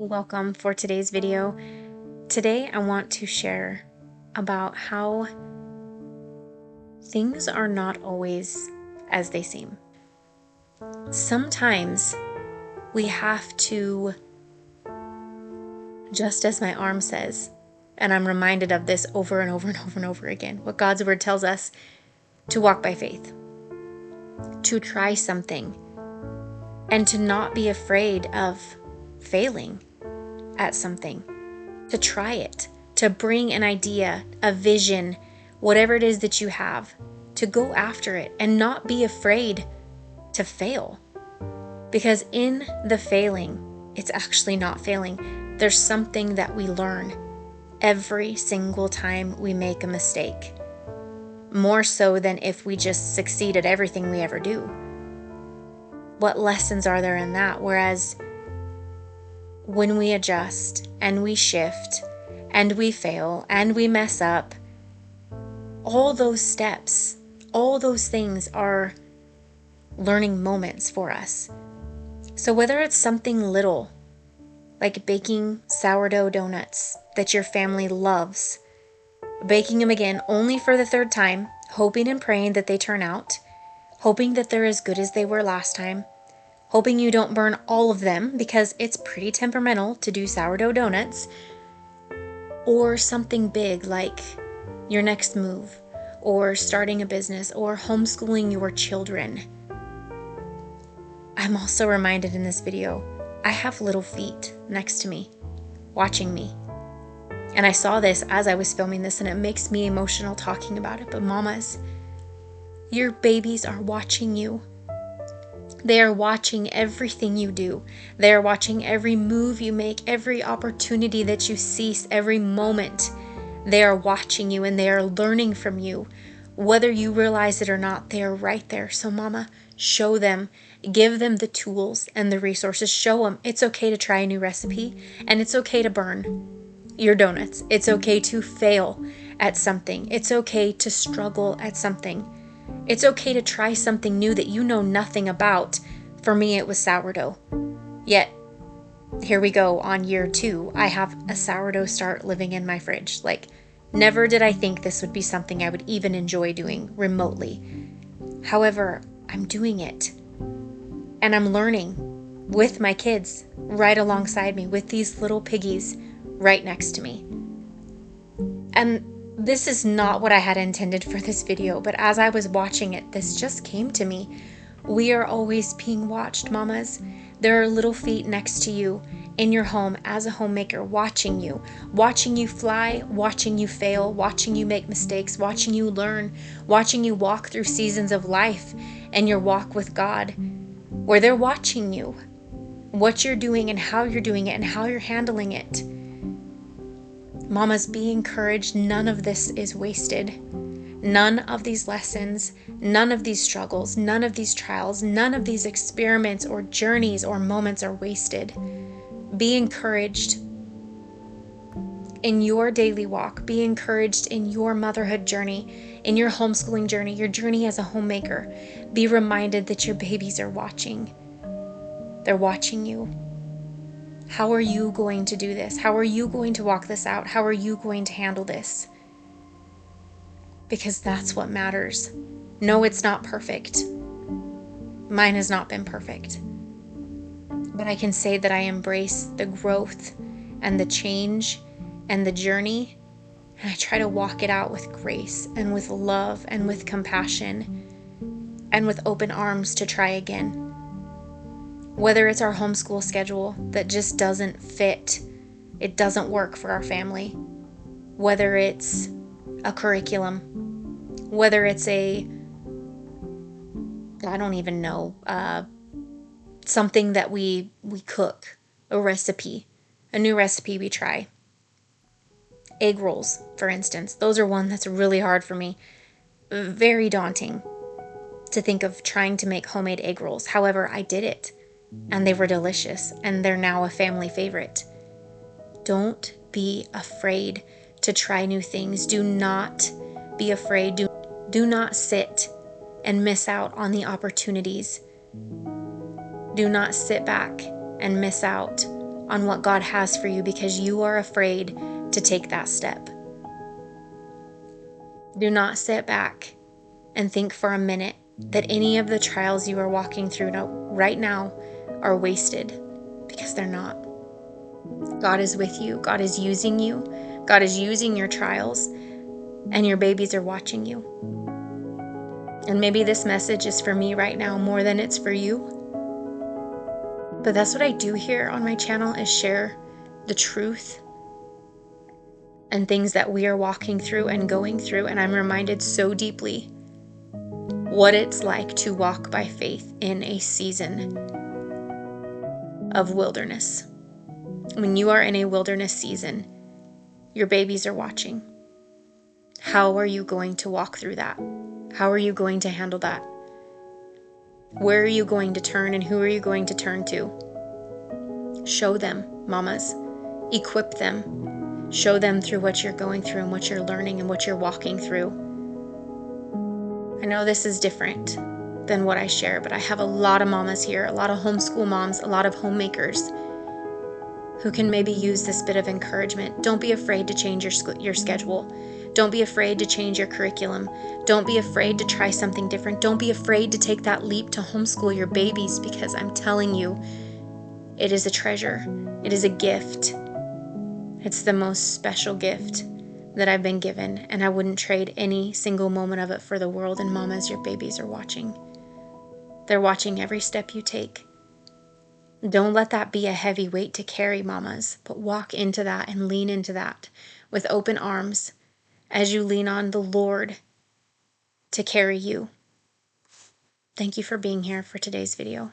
Welcome for today's video. Today I want to share about how things are not always as they seem. Sometimes we have to, just as my arm says, and I'm reminded of this over and over and over and over again, what God's word tells us, to walk by faith, to try something, and to not be afraid of failing at something, to try it, to bring an idea, a vision, whatever it is that you have, to go after it and not be afraid to fail. Because in the failing, it's actually not failing. There's something that we learn every single time we make a mistake, more so than if we just succeed at everything we ever do. What lessons are there in that? Whereas when we adjust and we shift and we fail and we mess up, all those steps, all those things are learning moments for us. So whether it's something little, like baking sourdough donuts that your family loves, baking them again only for the third time, hoping and praying that they turn out, hoping that they're as good as they were last time, hoping you don't burn all of them because it's pretty temperamental to do sourdough donuts, or something big like your next move, or starting a business, or homeschooling your children. I'm also reminded in this video, I have little feet next to me, watching me. And I saw this as I was filming this, and it makes me emotional talking about it. But mamas, your babies are watching you. They are watching everything you do. They are watching every move you make, every opportunity that you seize, every moment. They are watching you and they are learning from you. Whether you realize it or not, they are right there. So mama, show them, give them the tools and the resources. Show them it's okay to try a new recipe, and it's okay to burn your donuts. It's okay to fail at something. It's okay to struggle at something. It's okay to try something new that you know nothing about. For me, it was sourdough. Yet, here we go on year 2. I have a sourdough start living in my fridge. Never did I think this would be something I would even enjoy doing remotely. However, I'm doing it. And I'm learning with my kids right alongside me, with these little piggies right next to me. And this is not what I had intended for this video, but as I was watching it, this just came to me. We are always being watched, mamas. There are little feet next to you in your home as a homemaker, watching you fly, watching you fail, watching you make mistakes, watching you learn, watching you walk through seasons of life and your walk with God, where they're watching you, what you're doing and how you're doing it and how you're handling it. Mamas, be encouraged. None of this is wasted. None of these lessons, none of these struggles, none of these trials, none of these experiments or journeys or moments are wasted. Be encouraged in your daily walk. Be encouraged in your motherhood journey, in your homeschooling journey, your journey as a homemaker. Be reminded that your babies are watching. They're watching you. How are you going to do this? How are you going to walk this out? How are you going to handle this? Because that's what matters. No, it's not perfect. Mine has not been perfect. But I can say that I embrace the growth and the change and the journey, and I try to walk it out with grace and with love and with compassion and with open arms to try again. Whether it's our homeschool schedule that just doesn't fit, it doesn't work for our family. Whether it's a curriculum, whether it's I don't even know, something that we cook, a recipe, a new recipe we try. Egg rolls, for instance. Those are one that's really hard for me. Very daunting to think of trying to make homemade egg rolls. However, I did it. And they were delicious, and they're now a family favorite. Don't be afraid to try new things. Do not be afraid. Do not sit and miss out on the opportunities. Do not sit back and miss out on what God has for you because you are afraid to take that step. Do not sit back and think for a minute that any of the trials you are walking through right now are wasted, because they're not. God is with you. God is using you. God is using your trials, and your babies are watching you. And maybe this message is for me right now more than it's for you. But that's what I do here on my channel, is share the truth and things that we are walking through and going through. And I'm reminded so deeply what it's like to walk by faith in a season of wilderness. When you are in a wilderness season, your babies are watching. How are you going to walk through that? How are you going to handle that? Where are you going to turn, and who are you going to turn to? Show them, mamas. Equip them. Show them through what you're going through and what you're learning and what you're walking through. I know this is different than what I share, but I have a lot of mamas here, a lot of homeschool moms, a lot of homemakers who can maybe use this bit of encouragement. Don't be afraid to change your schedule. Don't be afraid to change your curriculum. Don't be afraid to try something different. Don't be afraid to take that leap to homeschool your babies, because I'm telling you, it is a treasure. It is a gift. It's the most special gift that I've been given, and I wouldn't trade any single moment of it for the world. And mamas, your babies are watching. They're watching every step you take. Don't let that be a heavy weight to carry, mamas, but walk into that and lean into that with open arms as you lean on the Lord to carry you. Thank you for being here for today's video.